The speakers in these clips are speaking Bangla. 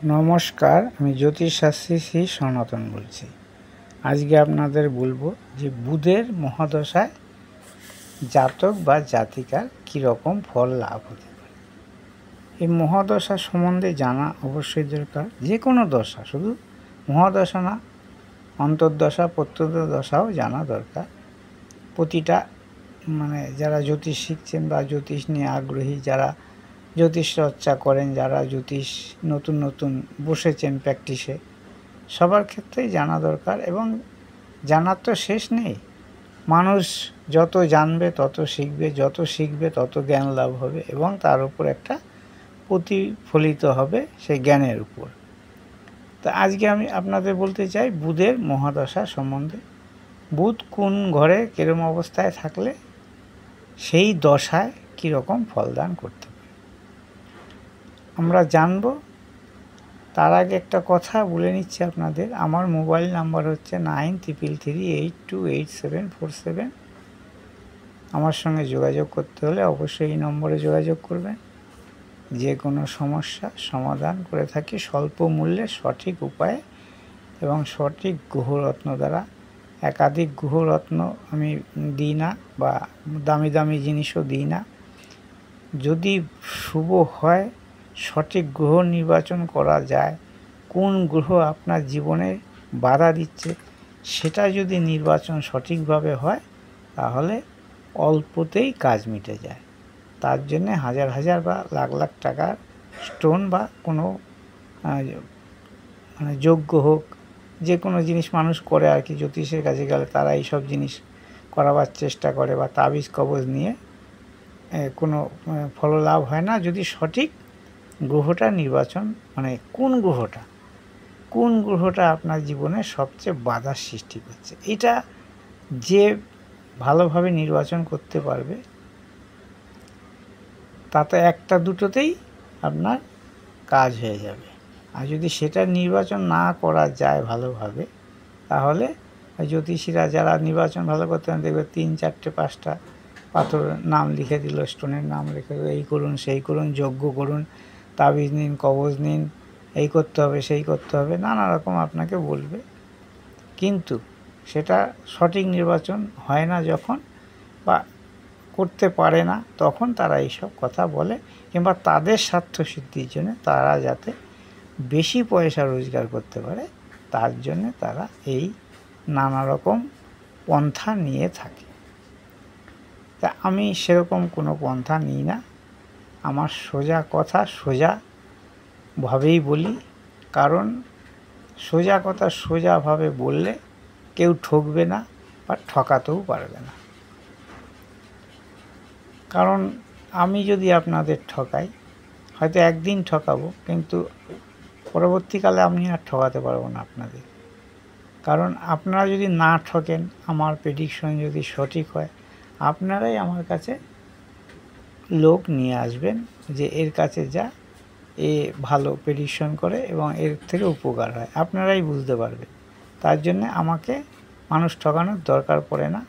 নমস্কার, আমি জ্যোতিষশাস্ত্রী শ্রী সনাতন বলছি। আজকে আপনাদের বলবো যে বুধের মহাদশায় জাতক বা জাতিকার কীরকম ফল লাভ হতে পারে। এই মহাদশা সম্বন্ধে জানা অবশ্যই দরকার। যে কোনো দশা, শুধু মহাদশা না, অন্তর্দশা প্রত্যন্তদশাও জানা দরকার। প্রতিটা যারা জ্যোতিষ শিখছেন বা জ্যোতিষ নিয়ে আগ্রহী, যারা জ্যোতিষ চর্চা করেন, যারা জ্যোতিষ নতুন নতুন বসেছেন প্র্যাকটিসে, সবার ক্ষেত্রেই জানা দরকার। এবং জানার তো শেষ নেই। মানুষ যত জানবে তত শিখবে, যত শিখবে তত জ্ঞান লাভ হবে এবং তার উপর একটা প্রতিফলিত হবে সেই জ্ঞানের উপর। তা আজকে আমি আপনাদের বলতে চাই বুধের মহাদশা সম্বন্ধে। বুধ কোন ঘরে কিরম অবস্থায় থাকলে সেই দশায় কীরকম ফলদান করতে পারে আমরা জানব। তার আগে একটা কথা বলে নিচ্ছি আপনাদের। আমার মোবাইল নাম্বার হচ্ছে 9333828747। আমার সঙ্গে যোগাযোগ করতে হলে অবশ্যই এই নম্বরে যোগাযোগ করবেন। যে কোনো সমস্যা সমাধান করে থাকি স্বল্প মূল্যে, সঠিক উপায়ে এবং সঠিক গ্রহরত্ন দ্বারা। একাধিক গ্রহরত্ন আমি দিই না বা দামি দামি জিনিসও দিই না। যদি শুভ হয়, সঠিক গ্রহ নির্বাচন করা যায়, কোন গ্রহ আপনার জীবনে বাধা দিচ্ছে সেটা যদি নির্বাচন সঠিকভাবে হয়, তাহলে অল্পতেই কাজ মিটে যায়। তার জন্যে হাজার হাজার বা লাখ লাখ টাকার স্টোন বা কোনো যজ্ঞ হোক, যে কোনো জিনিস মানুষ করে আর কি। জ্যোতিষের কাছে গেলে তারা এইসব জিনিস করাবার চেষ্টা করে, বা তাবিজ কবজ নিয়ে কোনো ফললাভ হয় না যদি সঠিক গ্রহটা নির্বাচন, কোন গ্রহটা আপনার জীবনে সবচেয়ে বাধার সৃষ্টি করছে, এটা যে ভালোভাবে নির্বাচন করতে পারবে, তাতে একটা দুটোতেই আপনার কাজ হয়ে যাবে। আর যদি সেটা নির্বাচন না করা যায় ভালোভাবে, তাহলে জ্যোতিষীরা যারা নির্বাচন ভালো করতে দেখবে 3, 4, 5টা পাথরের নাম লিখে দিল, স্টোনের নাম লিখে দিল, এই করুন সেই করুন, যজ্ঞ করুন, তাবিজ নিন, কবজ নিন, এই করতে হবে সেই করতে হবে, নানা রকম আপনাকে বলবে। কিন্তু সেটা সঠিক নির্বাচন হয় না যখন, বা করতে পারে না, তখন তারা এইসব কথা বলে। কিংবা তাদের স্বার্থসিদ্ধির জন্য, তারা যাতে বেশি পয়সা রোজগার করতে পারে, তার জন্য তারা এই নানা রকম পন্থা নিয়ে থাকে। তা আমি সেরকম কোনো পন্থা নিই না। আমার সোজা কথা সোজাভাবেই বলি। কারণ সোজা কথা সোজাভাবে বললে কেউ ঠকবে না বা ঠকাতেও পারবে না। কারণ আমি যদি আপনাদের ঠকাই, হয়তো একদিন ঠকাবো, কিন্তু পরবর্তীকালে আমি আর ঠকাতে পারবো না আপনাদের। কারণ আপনারা যদি না ঠকেন, আমার প্রেডিকশন যদি সঠিক হয়, আপনারাই আমার কাছে লোক নিয়ে আসবেন যে এর কাছে যা, এ ভালো প্রেডিকশন করে এবং এর থেকে উপকার হয়, আপনারাই বুঝতে পারবেন। তার জন্য আমাকে মানুষ ঠকানোর দরকার পড়ে না,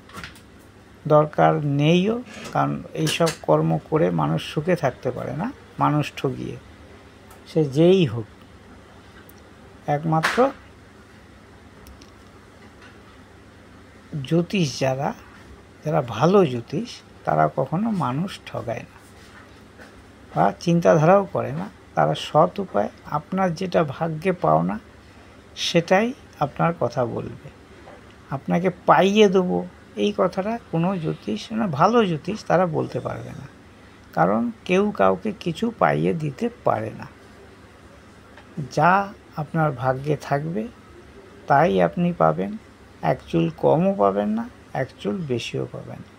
দরকার নেইও। কারণ এইসব কর্ম করে মানুষ সুখে থাকতে পারে না মানুষ ঠকিয়ে, সে যেই হোক। একমাত্র জ্যোতিষ যারা ভালো জ্যোতিষ, তারা কখনো মানুষ ঠকায় না বা চিন্তাধারাও করে না। তারা সৎ উপায়, আপনার যেটা ভাগ্যে পাওনা সেটাই আপনার কথা বলবে। আপনাকে পাইয়ে দেবো এই কথাটা কোনো জ্যোতিষ, ভালো জ্যোতিষ, তারা বলতে পারবে না। কারণ কেউ কাউকে কিছু পাইয়ে দিতে পারে না। যা আপনার ভাগ্যে থাকবে তাই আপনি পাবেন। এক চুল কমও পাবেন না, এক চুল বেশিও পাবেন না।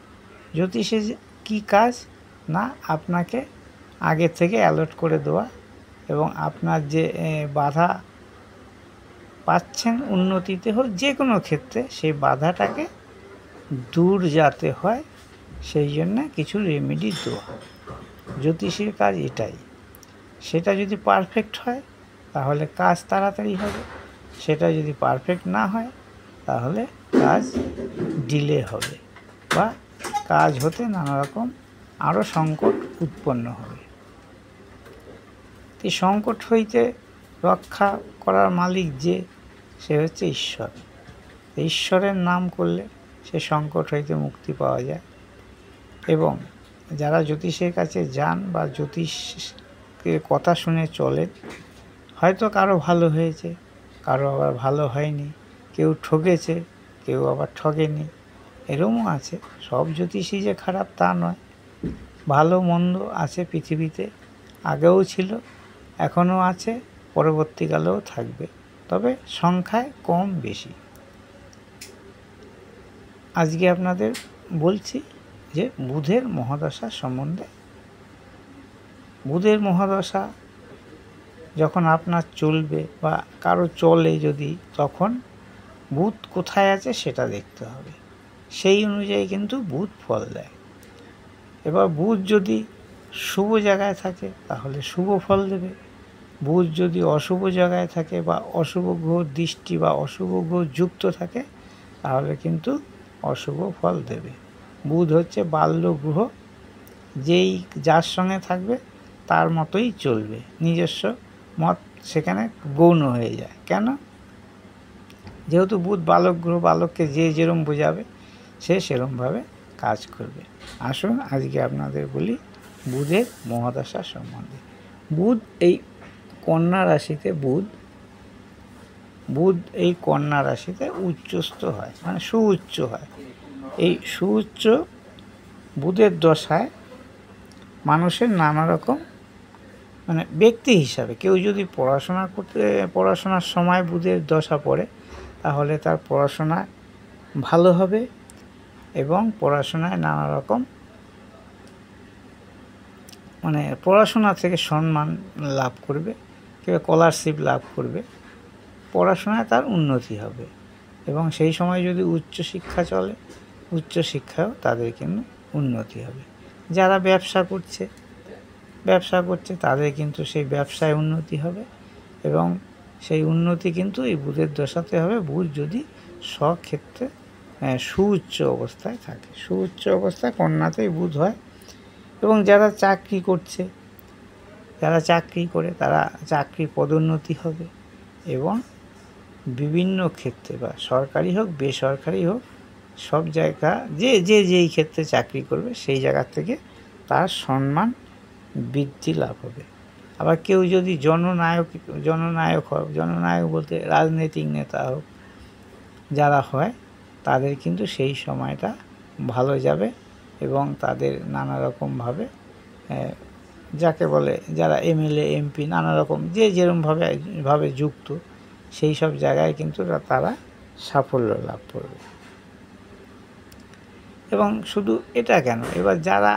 জ্যোতিষে কী কাজ না, আপনাকে আগে থেকে অ্যালার্ট করে দেওয়া এবং আপনার যে বাধা পাচ্ছেন উন্নতিতে হোক, যে কোনো ক্ষেত্রে সেই বাধাটাকে দূর যাতে হয় সেই জন্য কিছু রেমেডি দেওয়া। জ্যোতিষীর কাজ এটাই। সেটা যদি পারফেক্ট হয় তাহলে কাজ তাড়াতাড়ি হবে, সেটা যদি পারফেক্ট না হয় তাহলে কাজ ডিলে হবে বা কাজ হতে নানা রকম আরও সংকট উৎপন্ন হবে। এই সংকট হইতে রক্ষা করার মালিক যে, সে হচ্ছে ঈশ্বর। ঈশ্বরের নাম করলে সে সংকট হইতে মুক্তি পাওয়া যায়। এবং যারা জ্যোতিষের কাছে যান বা জ্যোতিষকে কথা শুনে চলেন, হয়তো কারো ভালো হয়েছে, কারো আবার ভালো হয়নি, কেউ ঠকেছে, কেউ আবার ঠকেনি, এরকমও আছে। সব জ্যোতিষী যে খারাপ তা নয়, ভালো মন্দ আছে পৃথিবীতে, আগেও ছিল, এখনও আছে, পরবর্তীকালেও থাকবে, তবে সংখ্যায় কম বেশি। আজকে আপনাদের বলছি যে বুধের মহাদশা সম্বন্ধে। বুধের মহাদশা যখন আপনার চলবে বা কারো চলে যদি, তখন বুধ কোথায় আছে সেটা দেখতে হবে, সেই অনুযায়ী কিন্তু বুধ ফল দেয়। এবার বুধ যদি শুভ জায়গায় থাকে তাহলে শুভ ফল দেবে, বুধ যদি অশুভ জায়গায় থাকে বা অশুভ গ্রহ দৃষ্টি বা অশুভ গ্রহ যুক্ত থাকে তাহলে কিন্তু অশুভ ফল দেবে। বুধ হচ্ছে বাল্য গ্রহ, যেই যার সঙ্গে থাকবে তার মতোই চলবে, নিজস্ব মত সেখানে গৌণ হয়ে যায়। কেন? যেহেতু বুধ বালক গ্রহ, বালককে যে যেরম বোঝাবে সে সেরমভাবে কাজ করবে। আসুন আজকে আপনাদের বলি বুধের মহাদশা সম্বন্ধে। বুধ এই কন্যা রাশিতে, বুধ এই কন্যা রাশিতে উচ্চস্থ হয়, মানে সুউচ্চ হয়। এই সুউচ্চ বুধের দশায় মানুষের নানা রকম, মানে ব্যক্তি হিসাবে কেউ যদি পড়াশোনার সময় বুধের দশা পড়ে তাহলে তার পড়াশোনা ভালো হবে এবং পড়াশোনায় নানা রকম, মানে পড়াশোনা থেকে সম্মান লাভ করবে, কেউ স্কলারশিপ লাভ করবে, পড়াশোনায় তার উন্নতি হবে। এবং সেই সময় যদি উচ্চশিক্ষা চলে, উচ্চশিক্ষাও তাদের কিন্তু উন্নতি হবে। যারা ব্যবসা করছে তাদের কিন্তু সেই ব্যবসায় উন্নতি হবে এবং সেই উন্নতি কিন্তু এই বুধের দশাতে হবে, বুধ যদি স্বক্ষেত্রে সুউচ্চ অবস্থায় থাকে। সুউচ্চ অবস্থায় কন্যাতেই বুধ হয়। এবং যারা চাকরি করে তারা চাকরি পদোন্নতি হবে এবং বিভিন্ন ক্ষেত্রে, বা সরকারি হোক বেসরকারি হোক, সব জায়গা যেই ক্ষেত্রে চাকরি করবে সেই জায়গা থেকে তার সম্মান বৃদ্ধি লাভ হবে। আবার কেউ যদি জননায়ক বলতে রাজনৈতিক নেতা হোক, যারা হয় তাদের কিন্তু সেই সময়টা ভালো যাবে এবং তাদের নানা রকমভাবে, যাকে বলে যারা এমএলএ এমপি নানা রকম যে যেরকমভাবে যুক্ত, সেই সব জায়গায় কিন্তু তারা সাফল্য লাভ করবে। এবং শুধু এটা কেন, এবার যারা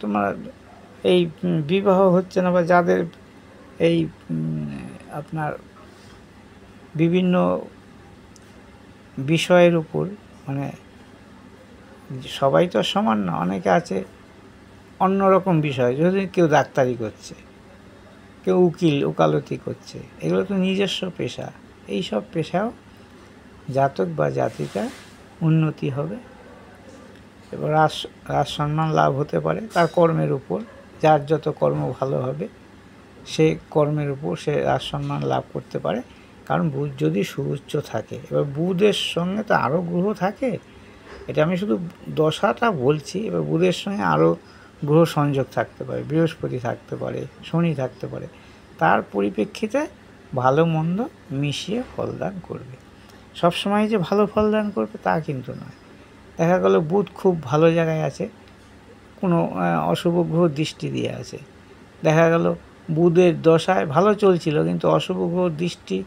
তোমার এই বিবাহ হচ্ছে না, বা যাদের এই আপনার বিভিন্ন বিষয়ের উপর, মানে সবাই তো সমান না, অনেকে আছে অন্যরকম বিষয়, যদি কেউ ডাক্তারি করছে, কেউ ওকালতি করছে, এগুলো তো নিজস্ব পেশা। এই সব পেশাও জাতক বা জাতিকার উন্নতি হবে। এবার রাজ সম্মান লাভ হতে পারে তার কর্মের উপর, যার যত কর্ম ভালো হবে সে কর্মের উপর সে রাজ সম্মান লাভ করতে পারে, কারণ বুধ যদি সুউচ্চ থাকে। এবার বুধের সঙ্গে তো আরও গ্রহ থাকে, এটা আমি শুধু দশাটা বলছি। এবার বুধের সঙ্গে আরও গ্রহ সংযোগ থাকতে পারে, বৃহস্পতি থাকতে পারে, শনি থাকতে পারে, তার পরিপ্রেক্ষিতে ভালো মন্দ মিশিয়ে ফলদান করবে। সবসময় যে ভালো ফলদান করবে তা কিন্তু নয়। দেখা গেল বুধ খুব ভালো জায়গায় আছে, কোনো অশুভ গ্রহ দৃষ্টি দিয়ে আছে, দেখা গেল বুধের দশায় ভালো চলছিল, কিন্তু অশুভ গ্রহ দৃষ্টি,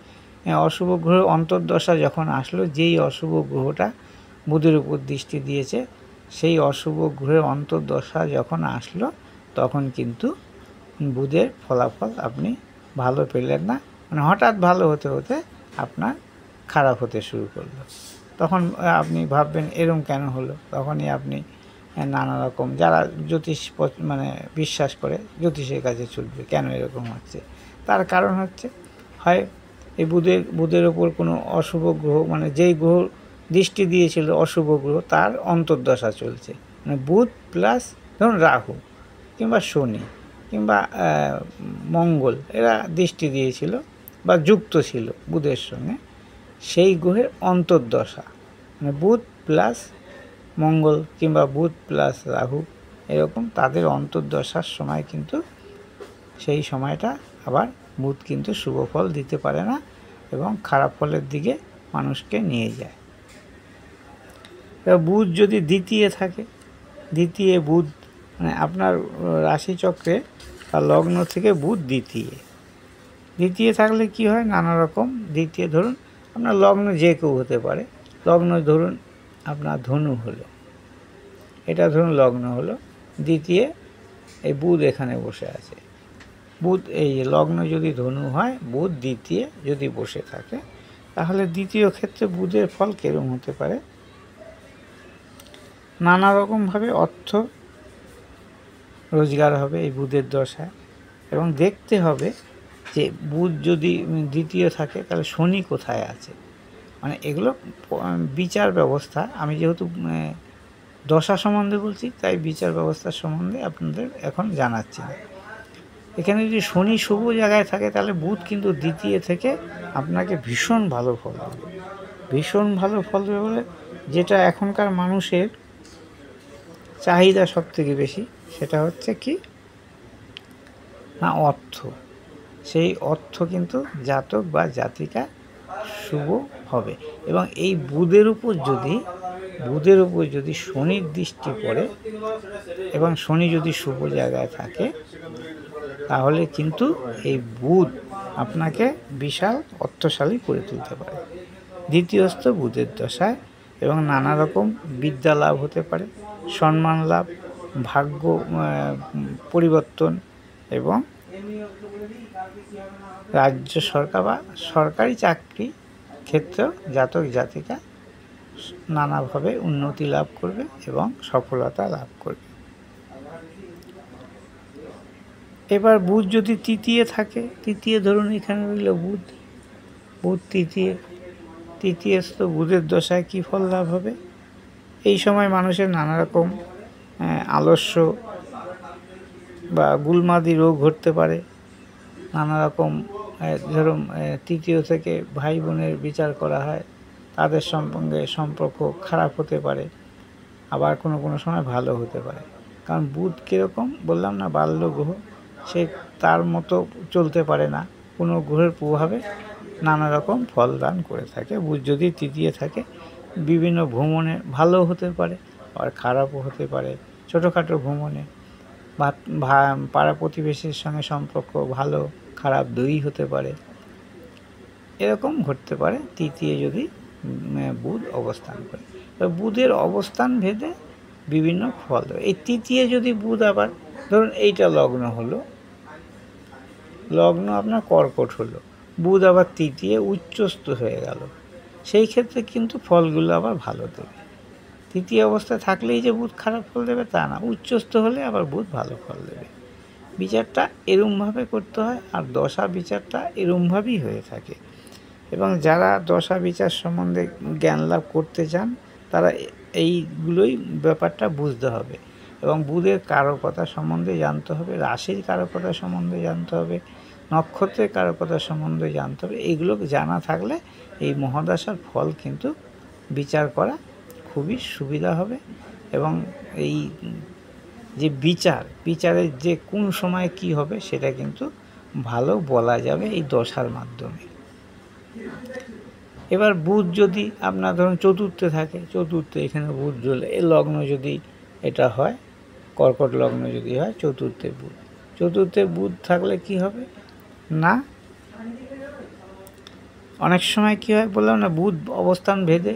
অশুভ গ্রহ অন্তর্দশা যখন আসলো, যেই অশুভ গ্রহটা বুধের উপর দৃষ্টি দিয়েছে, সেই অশুভ গ্রহের অন্তর্দশা যখন আসলো তখন কিন্তু বুধের ফলাফল আপনি ভালো পেলেন না, মানে হঠাৎ ভালো হতে হতে আপনার খারাপ হতে শুরু করলো। তখন আপনি ভাববেন এরম কেন হলো, তখনই আপনি নানা রকম, যারা জ্যোতিষ মানে বিশ্বাস করে জ্যোতিষের কাছে ছুটবে, কেন এরকম হচ্ছে, তার কারণ হচ্ছে হয় এই বুধের ওপর কোনো অশুভ গ্রহ, মানে যেই গ্রহ দৃষ্টি দিয়েছিল অশুভ গ্রহ তার অন্তর্দশা চলছে, মানে বুধ প্লাস ধরুন রাহু কিংবা শনি কিংবা মঙ্গল, এরা দৃষ্টি দিয়েছিল বা যুক্ত ছিল বুধের সঙ্গে, সেই গ্রহের অন্তর্দশা, মানে বুধ প্লাস মঙ্গল কিংবা বুধ প্লাস রাহু, এরকম তাদের অন্তর্দশার সময় কিন্তু সেই সময়টা আবার বুধ কিন্তু শুভ ফল দিতে পারে না এবং খারাপ ফলের দিকে মানুষকে নিয়ে যায়। এবার বুধ যদি দ্বিতীয় থাকে, দ্বিতীয় বুধ মানে আপনার রাশিচক্রে বা লগ্ন থেকে বুধ দ্বিতীয় থাকলে কি হয়, নানা রকম দ্বিতীয়, ধরুন আপনার লগ্ন যে কেউ হতে পারে, লগ্ন ধরুন আপনার ধনু হলো, এটা ধরুন লগ্ন হলো, দ্বিতীয় এই বুধ এখানে বসে আছে, বুধ এই লগ্ন যদি ধনু হয়, বুধ দ্বিতীয় যদি বসে থাকে, তাহলে দ্বিতীয় ক্ষেত্রে বুধের ফল কেরম হতে পারে, নানা রকমভাবে অর্থ রোজগার হবে এই বুধের দশায়। এবং দেখতে হবে যে বুধ যদি দ্বিতীয় থাকে তাহলে শনি কোথায় আছে, মানে এগুলো বিচার ব্যবস্থা, আমি যেহেতু দশা সম্বন্ধে বলছি তাই বিচার ব্যবস্থার সম্বন্ধে আপনাদের এখন জানাচ্ছি না। এখানে যদি শনি শুভ জায়গায় থাকে তাহলে বুধ কিন্তু দ্বিতীয় থেকে আপনাকে ভীষণ ভালো ফল দেবে, ভীষণ ভালো ফল দেবে বলে যেটা এখনকার মানুষের চাহিদা সব থেকে বেশি, সেটা হচ্ছে কি না অর্থ। সেই অর্থ কিন্তু জাতক বা জাতিকা শুভ হবে। এবং এই বুধের উপর যদি শনির দৃষ্টি পড়ে এবং শনি যদি শুভ জায়গায় থাকে, তাহলে কিন্তু এই বুধ আপনাকে বিশাল অর্থশালী করে তুলতে পারে দ্বিতীয়স্থ বুধের দশায়। এবং নানা রকম বিদ্যা লাভ হতে পারে, সম্মান লাভ, ভাগ্য পরিবর্তন, এবং রাজ্য সরকার বা সরকারি চাকরি ক্ষেত্রেও জাতক জাতিকা নানাভাবে উন্নতি লাভ করবে এবং সফলতা লাভ করবে। এবার বুধ যদি তৃতীয় থাকে, তৃতীয় ধরুন এখানে রইল বুধ তৃতীয়স্থ বুধের দশায় কী ফল লাভ হবে, এই সময় মানুষের নানা রকম আলস্য বা গুলমাদি রোগ ঘটতে পারে, নানা রকম ধরুন তৃতীয় থেকে ভাই বোনের বিচার করা হয়, তাদের সঙ্গে সম্পর্ক খারাপ হতে পারে, আবার কোনো সময় ভালো হতে পারে। কারণ বুধ কীরকম বললাম না, বাল্য গ্রহ, সে তার মতো চলতে পারে না, কোনো গ্রহের প্রভাবে নানা রকম ফল দান করে থাকে। বুধ যদি তৃতীয় থাকে, বিভিন্ন ভ্রমণে ভালো হতে পারে আবার খারাপও হতে পারে, ছোটোখাটো ভ্রমণে বা পাড়া প্রতিবেশীর সঙ্গে সম্পর্ক ভালো খারাপ দুই হতে পারে, এরকম ঘটতে পারে তৃতীয় যদি বুধ অবস্থান করে। বুধের অবস্থান ভেদে বিভিন্ন ফল দেবে। এই তৃতীয় যদি বুধ আবার ধরুন এইটা লগ্ন হলো, লগ্ন আপনার কর্কট হলো, বুধ আবার তৃতীয় উচ্চস্থ হয়ে গেল, সেই ক্ষেত্রে কিন্তু ফলগুলো আবার ভালো দেবে। তৃতীয় অবস্থায় থাকলেই যে বুধ খারাপ ফল দেবে তা না, উচ্চস্থ হলে আবার বুধ ভালো ফল দেবে। বিচারটা এরমভাবে করতে হয়, আর দশা বিচারটা এরমভাবেই হয়ে থাকে। এবং যারা দশা বিচার সম্বন্ধে জ্ঞান লাভ করতে চান তারা এইগুলোই ব্যাপারটা বুঝতে হবে। এবং বুধের কারকতা সম্বন্ধে জানতে হবে, রাশির কারকতা সম্বন্ধে জানতে হবে, নক্ষত্রের কারকতা সম্বন্ধে জানতে হবে। এইগুলো জানা থাকলে এই মহাদশার ফল কিন্তু বিচার করা খুবই সুবিধা হবে। এবং এই যে বিচারের যে কোন সময় কি হবে সেটা কিন্তু ভালো বলা যাবে এই দশার মাধ্যমে। এবার বুধ যদি আপনার ধরুন চতুর্থে থাকে, চতুর্থে এখানে বুধ জ্বলে, এই লগ্ন যদি এটা হয়, কর্কট লগ্ন যদি হয়, চতুর্থে বুধ থাকলে কি হবে না, অনেক সময় কি হয় বললাম না, বুধ অবস্থান ভেদে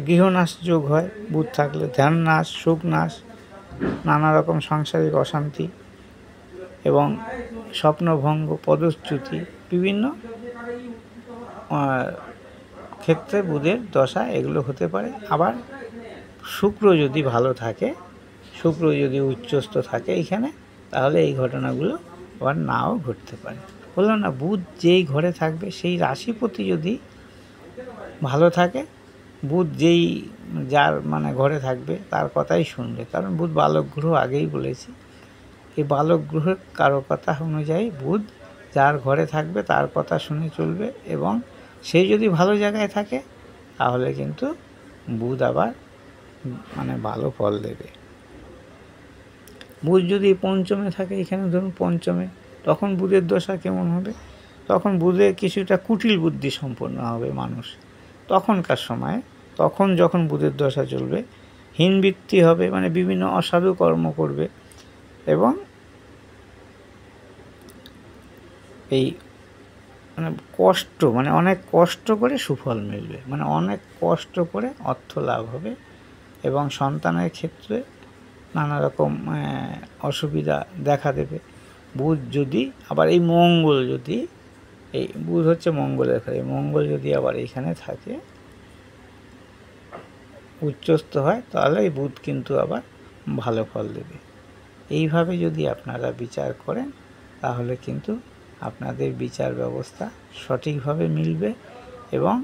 গৃহনাশ যোগ হয়, বুধ থাকলে ধ্যান নাশ, সুখ নাশ, নানা রকম সাংসারিক অশান্তি এবং স্বপ্নভঙ্গ, পদচ্যুতি, বিভিন্ন ক্ষেত্রে বুধের দশা এগুলো হতে পারে। আবার শুক্র যদি ভালো থাকে, শুক্র যদি উচ্চস্থ থাকে এইখানে, তাহলে এই ঘটনাগুলো আবার নাও ঘটতে পারে। বললাম না, বুধ যেই ঘরে থাকবে সেই রাশিপতি যদি ভালো থাকে, বুধ যার মানে ঘরে থাকবে তার কথাই শুনবে, কারণ বুধ বালক গ্রহ, আগেই বলেছি। এই বালক গ্রহের কারকতা অনুযায়ী বুধ যার ঘরে থাকবে তার কথা শুনে চলবে, এবং সেই যদি ভালো জায়গায় থাকে তাহলে কিন্তু বুধ আবার মানে ভালো ফল দেবে। বুধ যদি পঞ্চমে থাকে, এখানে ধরুন পঞ্চমে, তখন বুধের দশা কেমন হবে? তখন বুধে কিছুটা কুটিল বুদ্ধি সম্পন্ন হবে মানুষ তখনকার সময়ে। তখন যখন বুধের দশা চলবে, হীনবৃত্তি হবে, মানে বিভিন্ন অসাধু কর্ম করবে, এবং এই মানে কষ্ট, মানে অনেক কষ্ট করে সুফল মিলবে, মানে অনেক কষ্ট করে অর্থ লাভ হবে, এবং সন্তানের ক্ষেত্রে নানা রকম অসুবিধা দেখা দেবে। বুধ যদি আবার এই মঙ্গল যদি, এই বুধ হচ্ছে মঙ্গলের ঘরে, মঙ্গল যদি আবার এইখানে থাকে, উচ্চস্থ হয়, তাহলে এই বুধ কিন্তু আবার ভালো ফল দেবে। এইভাবে যদি আপনারা বিচার করেন তাহলে কিন্তু আপনাদের বিচার ব্যবস্থা সঠিকভাবে মিলবে এবং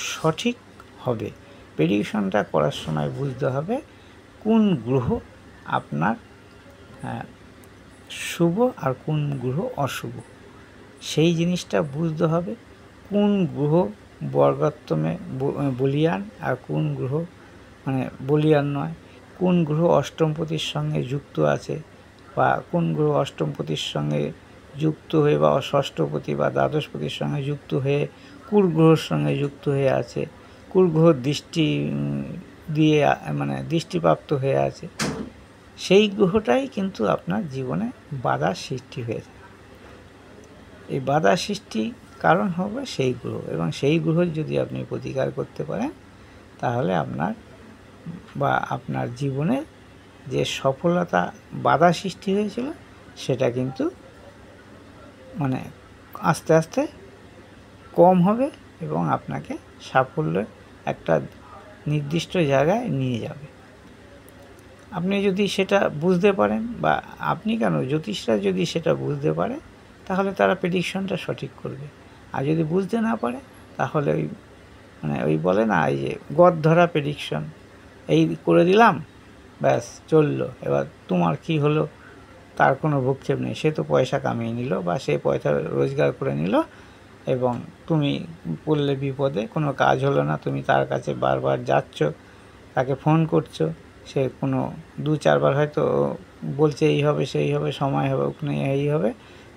সঠিক হবে। প্রেডিকশনটা করার সময় বুঝতে হবে কোন গ্রহ আপনার শুভ আর কোন গ্রহ অশুভ, সেই জিনিসটা বুঝতে হবে। কোন গ্রহ বর্গাত্মে বলিয়ান আর কোন গ্রহ মানে বলিয়ান নয়, কোন গ্রহ অষ্টমপতির সঙ্গে যুক্ত আছে, বা কোন গ্রহ অষ্টমপতির সঙ্গে যুক্ত হয়ে বা ষষ্ঠপতি বা দ্বাদশপতির সঙ্গে যুক্ত হয়ে কুরগ্রহর সঙ্গে যুক্ত হয়ে আছে, কুরগ্রহ দৃষ্টি দিয়ে মানে দৃষ্টিপ্রাপ্ত হয়ে আছে, সেই গ্রহটাই কিন্তু আপনার জীবনে বাধা সৃষ্টি হয়েছে। এই বাধা সৃষ্টি কারণ হবে সেই গ্রহ, এবং সেই গ্রহের যদি আপনি প্রতিকার করতে পারেন তাহলে আপনার বা আপনার জীবনে যে সফলতা বাধা সৃষ্টি হয়েছিল সেটা কিন্তু মানে আস্তে আস্তে কম হবে, এবং আপনাকে সাফল্যের একটা নির্দিষ্ট জায়গায় নিয়ে যাবে। আপনি যদি সেটা বুঝতে পারেন, বা আপনি কেন, জ্যোতিষরা যদি সেটা বুঝতে পারে তাহলে তারা প্রেডিকশনটা সঠিক করবে। আর যদি বুঝতে না পারে তাহলে ওই বলে না, এই যে গদ ধরা প্রেডিকশন, এই করে দিলাম ব্যাস চললো, এবার তোমার কি হলো তার কোনো ভূক্ষেপ নেই, সে তো পয়সা কামিয়ে নিল বা সে পয়সা রোজগার করে নিল, এবং তুমি পড়লে বিপদে, কোনো কাজ হলো না, তুমি তার কাছে বারবার যাচ্ছ, তাকে ফোন করছো, সে কোনো 2-4 বার হয়তো বলছে এই হবে সেই হবে, সময় হবে, ওখানে এই হবে,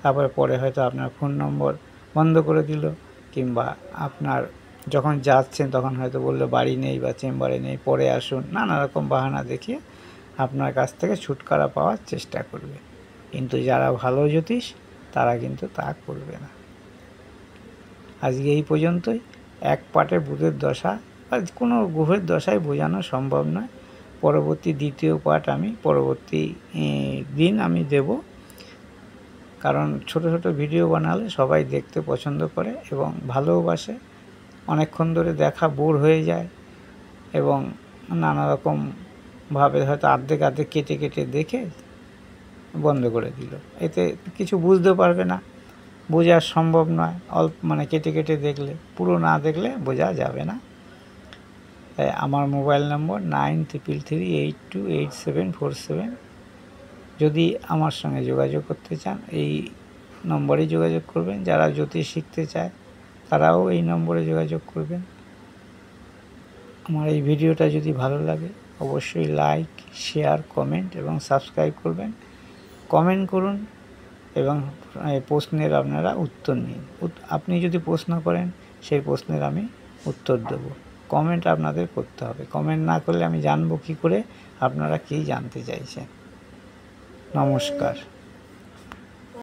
তারপরে পরে হয়তো আপনার ফোন নম্বর বন্ধ করে দিল, কিংবা আপনার যখন যাচ্ছেন তখন হয়তো বললো বাড়ি নেই বা চেম্বারে নেই, পরে আসুন, নানা রকম বাহানা দেখিয়ে আপনার কাছ থেকে ছুটকারা পাওয়ার চেষ্টা করবে। কিন্তু যারা ভালো জ্যোতিষ তারা কিন্তু তা করবে না। আজকে এই পর্যন্তই। এক পাটে বুধের দশা বা কোনো গ্রহের দশায় বোঝানো সম্ভব নয়। পরবর্তী দ্বিতীয় পাঠ আমি পরবর্তী দিন আমি দেব, কারণ ছোট ছোট ভিডিও বানালে সবাই দেখতে পছন্দ করে এবং ভালোবাসে। অনেকক্ষণ ধরে দেখা বোর হয়ে যায়, এবং নানা রকমভাবে হয়তো অর্ধেক কেটে কেটে দেখে বন্ধ করে দিল, এতে কিছু বুঝতে পারবে না, বোঝা সম্ভব নয়। মানে কেটে কেটে দেখলে, পুরো না দেখলে বোঝা যাবে না। তাই আমার মোবাইল নম্বর 9333828747। যদি আমার সঙ্গে যোগাযোগ করতে চান এই নম্বরে যোগাযোগ করবেন। যারা জ্যোতিষ শিখতে চায় তারাও এই নম্বরে যোগাযোগ করবেন। আমার এই ভিডিওটা যদি ভালো লাগে অবশ্যই লাইক, শেয়ার, কমেন্ট এবং সাবস্ক্রাইব করবেন। কমেন্ট করুন এবং প্রশ্নের আপনারা উত্তর নিন। আপনি যদি প্রশ্ন করেন সেই প্রশ্নের আমি উত্তর দেব। কমেন্ট আপনাদের করতে হবে। কমেন্ট না করলে আমি জানবো কী করে আপনারা কী জানতে চাইছেন। নমস্কার।